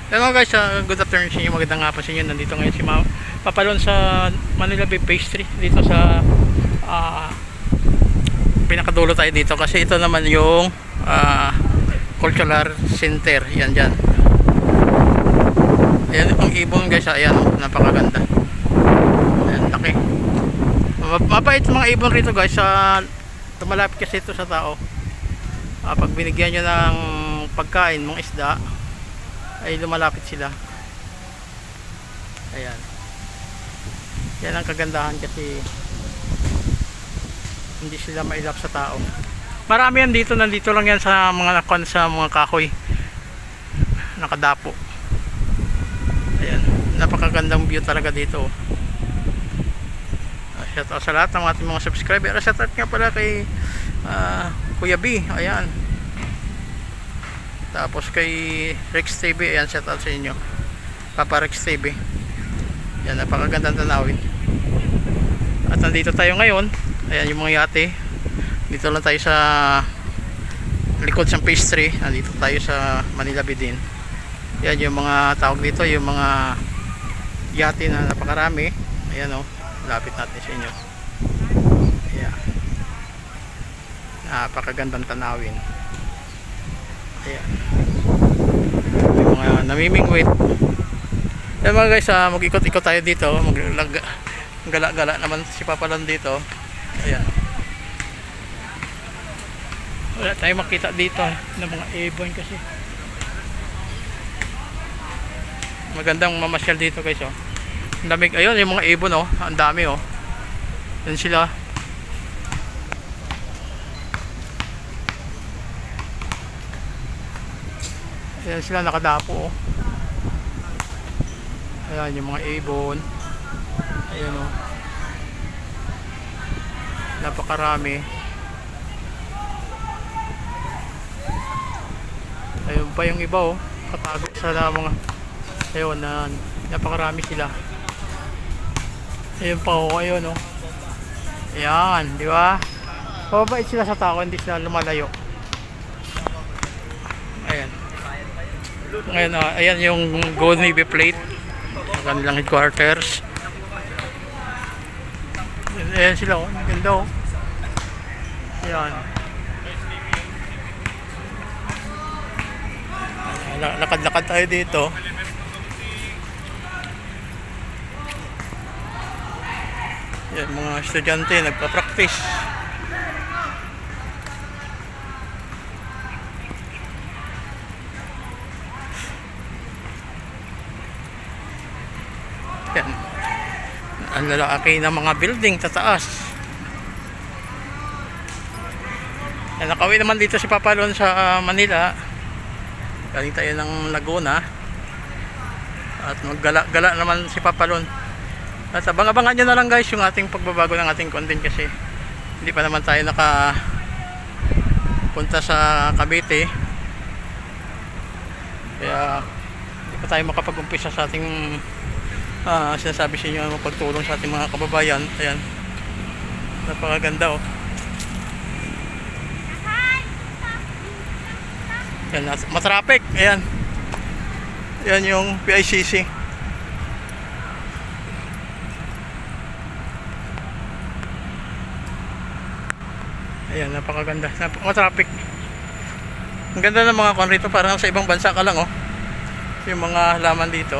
Hello guys, good afternoon sa inyo, magandang hapon sa inyo. Nandito ngayon si Papalon sa Manila Bay Pastry dito sa pinakadulo tayo dito kasi ito naman yung cultural center. Yan dyan. Ayan ang ibon guys, ayan, napakaganda. Ayan, laki. Mabait mga ibon rito guys, tumalapit kasi ito sa tao. Pag binigyan nyo ng pagkain, mga isda, ay lumalapit sila. Ayan. Yan ang kagandahan kasi hindi sila mailap sa tao. Marami yan dito, nandito lang yan sa mga kahoy. Nakadapo. Ayan. Napakagandang view talaga dito. Shout out sa lahat ng ating mga subscriber. Shout out nga pala kay Kuya B. Ayan. Tapos kay Rex TV, ayan, shout out sa inyo. Papa Rex TV. Yan, napakagandang tanawin. At nandito tayo ngayon. Ayan yung mga yate. Dito lang tayo sa likod ng pastry. Nandito tayo sa Manila Bay din. Yan yung mga tawag dito, yung mga yate na napakarami. Ayan o, lapit natin sa inyo. Ayan. Napakagandang tanawin. Ayan. Yung mga namimingwit. Ayan mga guys, mag-ikot-ikot tayo dito. Gala-gala naman si Papalan dito. Ayan. Wala tayo makita dito ng mga ibon kasi. Magandang mamasyal dito guys. Oh. Ang dami, ayun yung mga ibon, oh. Ang dami, oh. Yan sila. Ayan sila nakadapo, oh. Ayan yung mga ibon. Ayan, oh. Napakarami. Ayun pa yung iba, oh. Katago sa mga, ayun, napakarami sila. Ayun pa, oh. Ayun, oh. Ayan, di ba? Pababait sila sa tao, hindi sila lumalayo. Ayan. Ngayon, ayan yung Gold Navy plate sa kanilang headquarters. Ayan sila, oh. Ganda, oh. Ayan. Lakad-lakad tayo dito. Ayan, mga estudyante nagpa-practice. Yan. Ang lalaki ng mga building sa taas. Yan, nakauwi naman dito si Papalon sa Manila. Galing tayo ng Laguna. At maggala-gala naman si Papalon. At abang-abangan nyo na lang guys yung ating pagbabago ng ating content kasi hindi pa naman tayo punta sa Cavite. Kaya hindi pa tayo makapag-umpisa sa ating sinasabi sa inyo magpagtulong sa ating mga kababayan. Ayan, napakaganda, oh. Ayan, matraffic. Ayan, ayan yung PICC. Ayan, napakaganda, matraffic. Ang ganda ng mga kon rito, parang sa ibang bansa ka lang, oh. Yung mga halaman dito.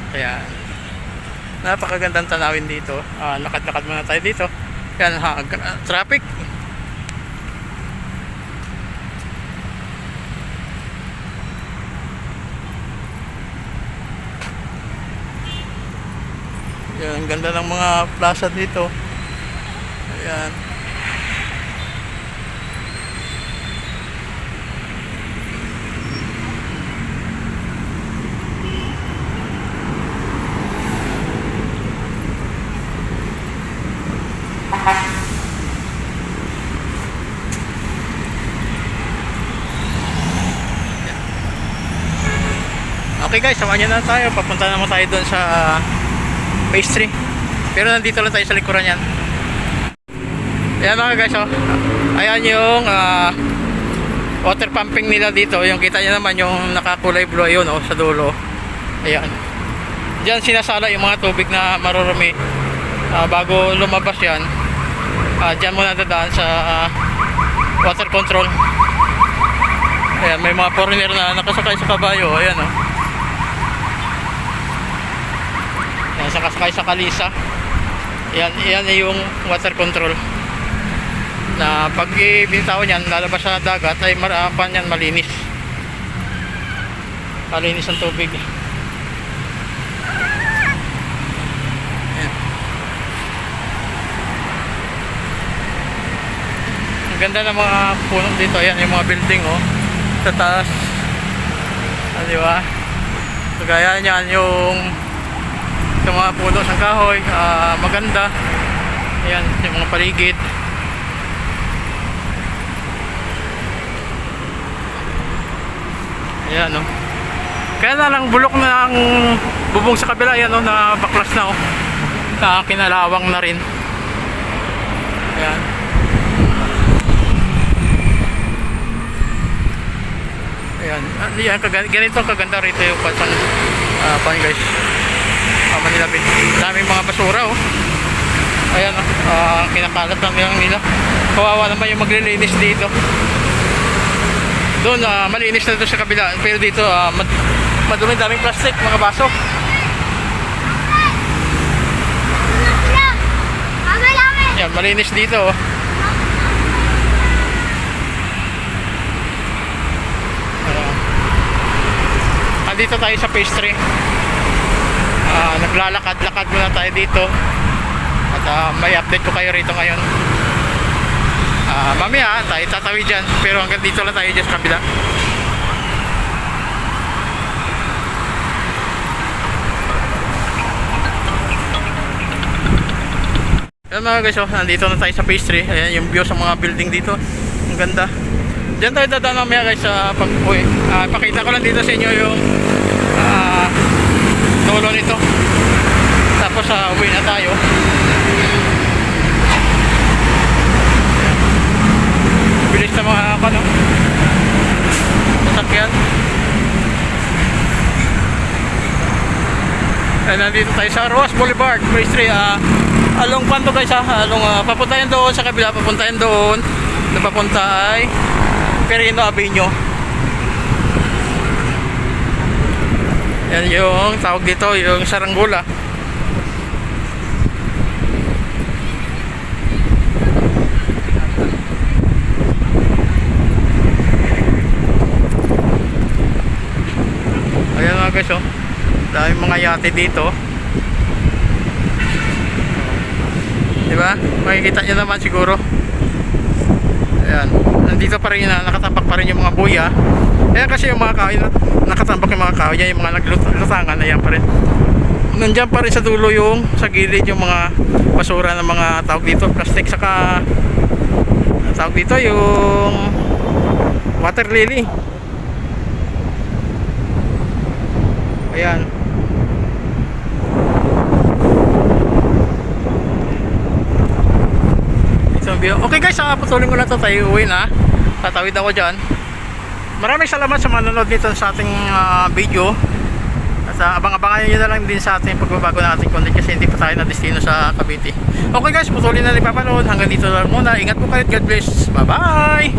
Kaya napakagandang tanawin dito. Lakad-lakad muna tayo dito. Yan, traffic. Yan, ang ganda ng mga plaza dito. Ayan. Okay guys, samahan nyo na tayo. Papunta naman tayo doon sa pastry. Pero nandito lang tayo sa likuran yan. Ayan mga guys, oh. Ayan yung water pumping nila dito. Yung kita nyo naman yung nakakulay blue yun, oh, sa dulo. Ayan. Diyan sinasala yung mga tubig na marurumi. Bago lumabas yan, diyan muna dadaan sa water control. Ayan, may mga foreigner na nakasakay sa kabayo. Ayan, oh. Ayan, sakasakay sa kalisa. Ayan yung water control. Na pag ibintawan yan, lalabas sa dagat, ay marapan yan, malinis. Malinis ang tubig. Ayan. Ang ganda ng mga puno dito. Ayan yung mga building, oh, sa taas. Diba? So gaya niyan yung sa mga puno sa kahoy, maganda. Ayan yung mga paligid. Ayan, no. Kaya na lang bulok na ang bubong sa kabila. Ayan, no, na baklas na, oh. Na kinalawang na rin. Ayan. Ayan. Ayan, ganito kaganda rito yung patang guys. Manila Bay. Daming mga basura, oh. Ayan, oh. Kinakalat lang nila. Kawawa naman yung maglilinis dito. Doon, malinis na doon sa kabila. Pero dito, madumi, daming plastic, mga baso. Yan, malinis dito, oh. Andito tayo sa phase 3. Naglalakad-lakad muna tayo dito. At may update ko kayo rito ngayon. Mamaya tayo tatawid dyan, pero hanggang dito lang tayo dyan sa kabila. Ayan mga guys, oh, nandito na tayo sa phase 3. Ayan yung view sa mga building dito. Ang ganda. Dyan tayo dadaan mamaya guys sa pag-uwi. Pakita ko lang dito sa inyo yung dulo nito. Tapos uwi na tayo. Bilis na mga sasakyan. Nandito tayo sa Roas Boulevard, phase 3. Along panto guys, papuntayan doon sa kabila, papuntayan doon. Napapunta ay Perino Avenue. Yan yung tawag dito, yung Saranggola. Ayan mga guys, oh. Daming mga yate dito. Diba? Makikita nyo naman siguro. Ayan. Nandito pa rin na nakatambak pa rin yung mga buya. Ayan kasi yung mga kahoy, nakatambak yung mga kahoy. Yan yung mga naglutangan. Ayan pa rin. Nandiyan pa rin sa dulo yung sa gilid yung mga basura ng mga tawag dito, plastic, saka tawag dito yung water lily. Ayan. Okay guys, patuloy ko na ito, tayo uwi na. Tatawid ako dyan. Maraming salamat sa manonood nito sa ating video. At abang-abangan nyo na lang din sa ating pagbabago ng ating content kasi hindi pa tayo na destino sa Cavite. Okay guys, patuloy na rin papanood. Hanggang dito lang muna. Ingat po kayo. God bless. Bye bye.